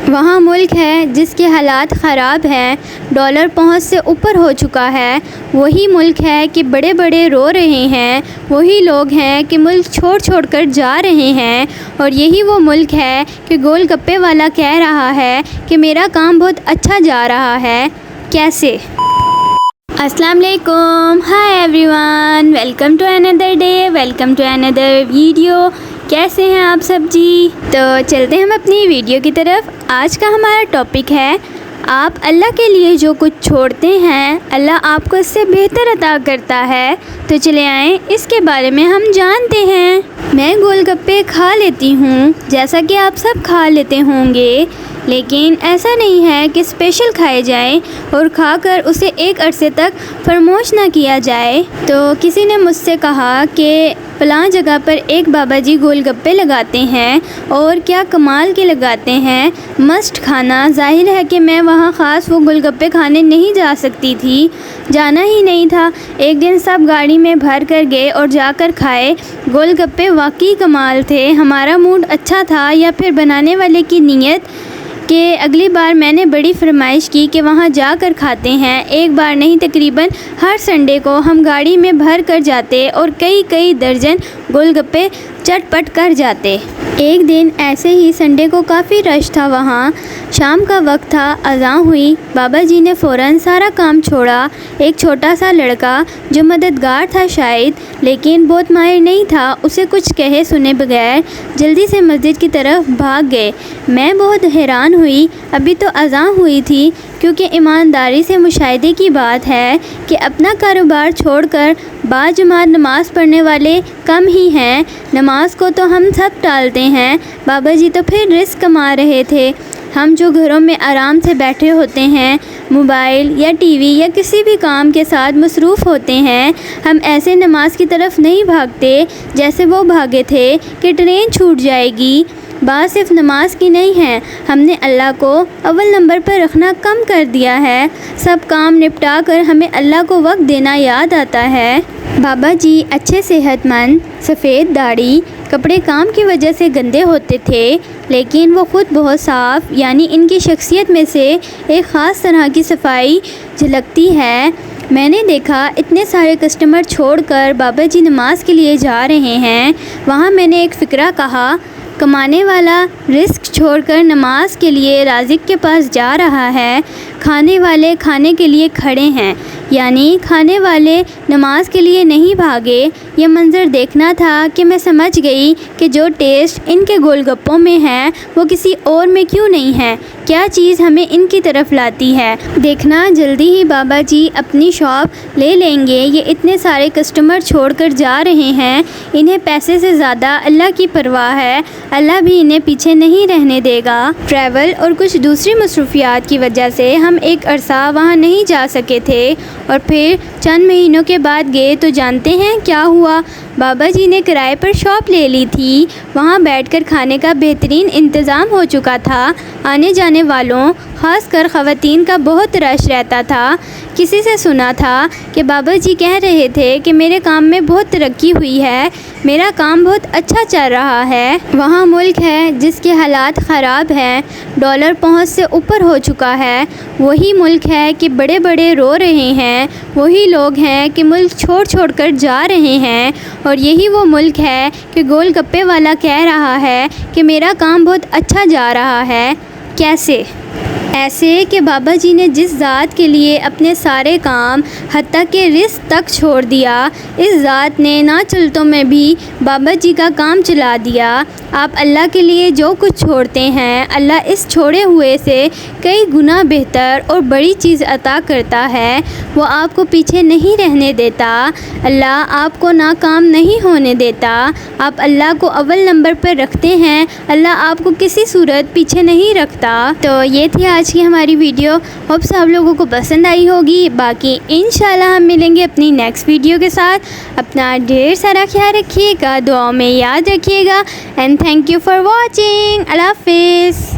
وہاں ملک ہے جس کے حالات خراب ہیں، ڈالر پہنچ سے اوپر ہو چکا ہے۔ وہی ملک ہے کہ بڑے بڑے رو رہے ہیں، وہی لوگ ہیں کہ ملک چھوڑ چھوڑ کر جا رہے ہیں، اور یہی وہ ملک ہے کہ گول گپے والا کہہ رہا ہے کہ میرا کام بہت اچھا جا رہا ہے۔ کیسے؟ السلام علیکم، hi everyone, welcome to اندر ڈے، ویلکم ٹو اندر ویڈیو۔ کیسے ہیں آپ سب جی؟ تو چلتے ہیں ہم اپنی ویڈیو کی طرف۔ آج کا ہمارا ٹاپک ہے، آپ اللہ کے لیے جو کچھ چھوڑتے ہیں اللہ آپ کو اس سے بہتر عطا کرتا ہے۔ تو چلے آئیں اس کے بارے میں ہم جانتے ہیں۔ میں گول گپے کھا لیتی ہوں جیسا کہ آپ سب کھا لیتے ہوں گے، لیکن ایسا نہیں ہے کہ اسپیشل کھائے جائیں اور کھا کر اسے ایک عرصے تک فراموش نہ کیا جائے۔ تو کسی نے مجھ سے کہا کہ فلاں جگہ پر ایک بابا جی گول گپے لگاتے ہیں اور کیا کمال کے لگاتے ہیں، مسٹ کھانا۔ ظاہر ہے کہ میں وہاں خاص وہ گول گپے کھانے نہیں جا سکتی تھی، جانا ہی نہیں تھا۔ ایک دن سب گاڑی میں بھر کر گئے اور جا کر کھائے۔ گول گپے واقعی کمال تھے۔ ہمارا موڈ اچھا تھا یا پھر بنانے والے کی نیت کہ اگلی بار میں نے بڑی فرمائش کی کہ وہاں جا کر کھاتے ہیں۔ ایک بار نہیں، تقریباً ہر سنڈے کو ہم گاڑی میں بھر کر جاتے اور کئی درجن گول گپے چٹ پٹ کر جاتے۔ ایک دن ایسے ہی سنڈے کو کافی رش تھا وہاں، شام کا وقت تھا، اذان ہوئی، بابا جی نے فوراً سارا کام چھوڑا۔ ایک چھوٹا سا لڑکا جو مددگار تھا شاید لیکن بہت ماہر نہیں تھا، اسے کچھ کہے سنے بغیر جلدی سے مسجد کی طرف بھاگ گئے۔ میں بہت حیران ہوئی، ابھی تو اذان ہوئی تھی، کیونکہ ایمانداری سے مشاہدے کی بات ہے کہ اپنا کاروبار چھوڑ کر باجماعت نماز پڑھنے والے کم ہی ہیں۔ نماز کو تو ہم سب ٹالتے ہیں، بابا جی تو پھر رزق کما رہے تھے۔ ہم جو گھروں میں آرام سے بیٹھے ہوتے ہیں، موبائل یا ٹی وی یا کسی بھی کام کے ساتھ مصروف ہوتے ہیں، ہم ایسے نماز کی طرف نہیں بھاگتے جیسے وہ بھاگے تھے کہ ٹرین چھوٹ جائے گی۔ بات صرف نماز کی نہیں ہے، ہم نے اللہ کو اول نمبر پر رکھنا کم کر دیا ہے۔ سب کام نپٹا کر ہمیں اللہ کو وقت دینا یاد آتا ہے۔ بابا جی اچھے صحت مند، سفید داڑھی، کپڑے کام کی وجہ سے گندے ہوتے تھے لیکن وہ خود بہت صاف، یعنی ان کی شخصیت میں سے ایک خاص طرح کی صفائی جھلکتی ہے۔ میں نے دیکھا اتنے سارے کسٹمر چھوڑ کر بابا جی نماز کے لیے جا رہے ہیں۔ وہاں میں نے ایک فقرہ کہا، کمانے والا رزق چھوڑ کر نماز کے لیے رازق کے پاس جا رہا ہے، کھانے والے کھانے کے لیے کھڑے ہیں، یعنی کھانے والے نماز کے لیے نہیں بھاگے۔ یہ منظر دیکھنا تھا کہ میں سمجھ گئی کہ جو ٹیسٹ ان کے گول گپوں میں ہے وہ کسی اور میں کیوں نہیں ہے، کیا چیز ہمیں ان کی طرف لاتی ہے۔ دیکھنا جلدی ہی بابا جی اپنی شاپ لے لیں گے۔ یہ اتنے سارے کسٹمر چھوڑ کر جا رہے ہیں، انہیں پیسے سے زیادہ اللہ کی پرواہ ہے، اللہ بھی انہیں پیچھے نہیں رہنے دے گا۔ ٹریول اور کچھ دوسری مصروفیات کی وجہ سے ہم ایک عرصہ وہاں نہیں جا سکے تھے اور پھر چند مہینوں کے بعد گئے تو جانتے ہیں کیا ہوا؟ بابا جی نے کرائے پر شاپ لے لی تھی۔ وہاں بیٹھ کر کھانے کا بہترین انتظام ہو چکا تھا۔ آنے جانے والوں خاص کر خواتین کا بہت رش رہتا تھا۔ کسی سے سنا تھا کہ بابا جی کہہ رہے تھے کہ میرے کام میں بہت ترقی ہوئی ہے، میرا کام بہت اچھا چل رہا ہے۔ وہاں ملک ہے جس کے حالات خراب ہیں، ڈالر پہنچ سے اوپر ہو چکا ہے۔ وہی ملک ہے کہ بڑے بڑے رو رہے ہیں، وہی لوگ ہیں کہ ملک چھوڑ چھوڑ کر جا رہے ہیں، اور یہی وہ ملک ہے کہ گول گپے والا کہہ رہا ہے کہ میرا کام بہت اچھا جا رہا ہے۔ کیسے؟ ایسے کہ بابا جی نے جس ذات کے لیے اپنے سارے کام حتیٰ کہ رزق تک چھوڑ دیا، اس ذات نے نا چلتوں میں بھی بابا جی کا کام چلا دیا۔ آپ اللہ کے لیے جو کچھ چھوڑتے ہیں اللہ اس چھوڑے ہوئے سے کئی گنا بہتر اور بڑی چیز عطا کرتا ہے۔ وہ آپ کو پیچھے نہیں رہنے دیتا، اللہ آپ کو ناکام نہیں ہونے دیتا۔ آپ اللہ کو اول نمبر پر رکھتے ہیں، اللہ آپ کو کسی صورت پیچھے نہیں رکھتا۔ تو یہ تھی آج کی ہماری ویڈیو، ہوپ آپ لوگوں کو پسند آئی ہوگی۔ باقی انشاءاللہ ہم ملیں گے اپنی نیکسٹ ویڈیو کے ساتھ۔ اپنا ڈھیر سارا خیال رکھیے گا، دعاؤں میں یاد رکھیے گا، and thank you for watching. Allah حافظ۔